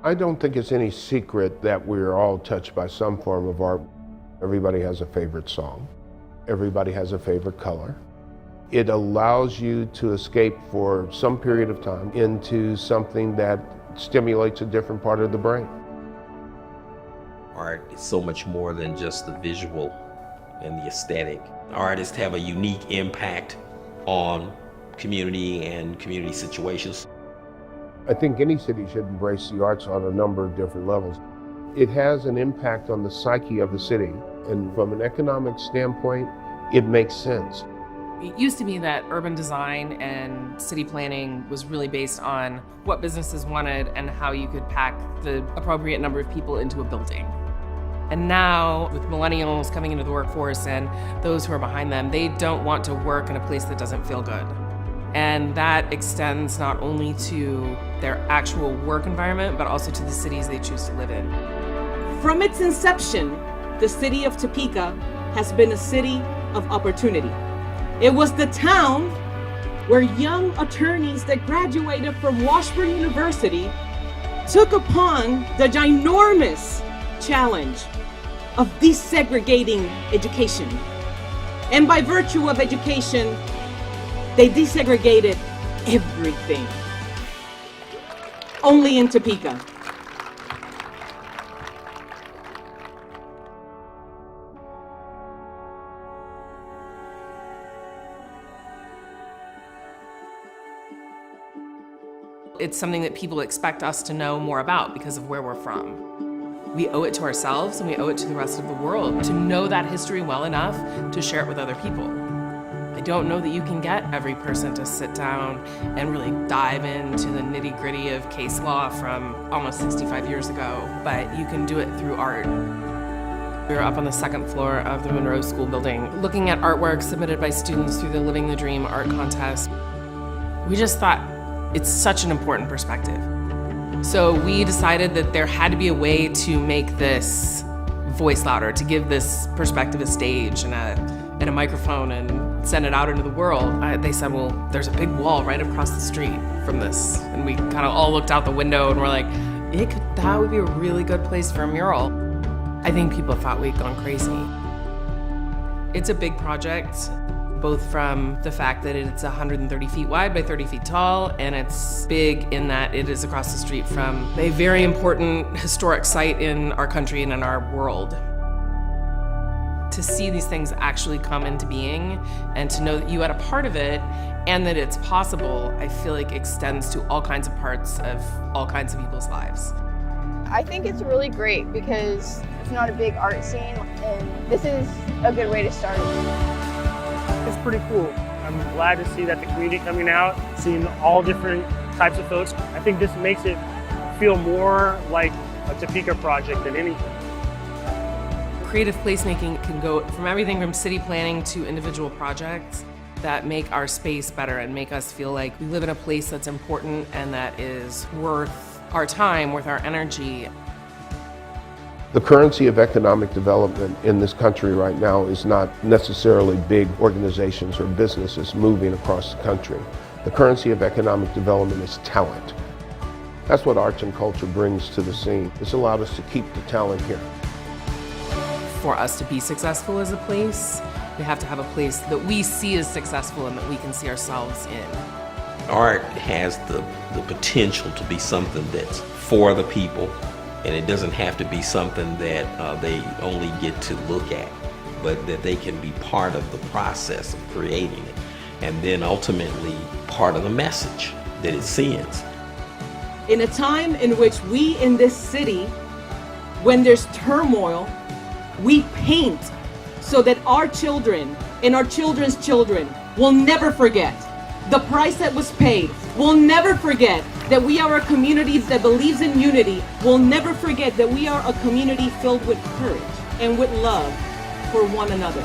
I don't think it's any secret that we're all touched by some form of art. Everybody has a favorite song. Everybody has a favorite color. It allows you to escape for some period of time into something that stimulates a different part of the brain. Art is so much more than just the visual and the aesthetic. Artists have a unique impact on community and community situations. I think any city should embrace the arts on a number of different levels. It has an impact on the psyche of the city, and from an economic standpoint, it makes sense. It used to be that urban design and city planning was really based on what businesses wanted and how you could pack the appropriate number of people into a building. And now, with millennials coming into the workforce and those who are behind them, they don't want to work in a place that doesn't feel good. And that extends not only to their actual work environment, but also to the cities they choose to live in. From its inception, the city of Topeka has been a city of opportunity. It was the town where young attorneys that graduated from Washburn University took upon the ginormous challenge of desegregating education. And by virtue of education, they desegregated everything. Only in Topeka. It's something that people expect us to know more about because of where we're from. We owe it to ourselves and we owe it to the rest of the world to know that history well enough to share it with other people. I don't know that you can get every person to sit down and really dive into the nitty-gritty of case law from almost 65 years ago, but you can do it through art. We were up on the second floor of the Monroe School building, looking at artwork submitted by students through the Living the Dream art contest. We just thought it's such an important perspective. So we decided that there had to be a way to make this voice louder, to give this perspective a stage and a microphone and send it out into the world. They said, well, there's a big wall right across the street from this. And we kind of all looked out the window and we're like, that would be a really good place for a mural. I think people thought we'd gone crazy. It's a big project, both from the fact that it's 130 feet wide by 30 feet tall, and it's big in that it is across the street from a very important historic site in our country and in our world. To see these things actually come into being and to know that you had a part of it and that it's possible, I feel like extends to all kinds of parts of all kinds of people's lives. I think it's really great because it's not a big art scene, and this is a good way to start. It's pretty cool. I'm glad to see that the community coming out, seeing all different types of folks. I think this makes it feel more like a Topeka project than anything. Creative placemaking can go from everything from city planning to individual projects that make our space better and make us feel like we live in a place that's important and that is worth our time, worth our energy. The currency of economic development in this country right now is not necessarily big organizations or businesses moving across the country. The currency of economic development is talent. That's what arts and culture brings to the scene. It's allowed us to keep the talent here. For us to be successful as a place, we have to have a place that we see as successful and that we can see ourselves in. Art has the potential to be something that's for the people, and it doesn't have to be something that they only get to look at, but that they can be part of the process of creating it, and then ultimately part of the message that it sends. In a time in which we in this city, when there's turmoil, we paint so that our children and our children's children will never forget the price that was paid. We'll never forget that we are a community that believes in unity. We'll never forget that we are a community filled with courage and with love for one another.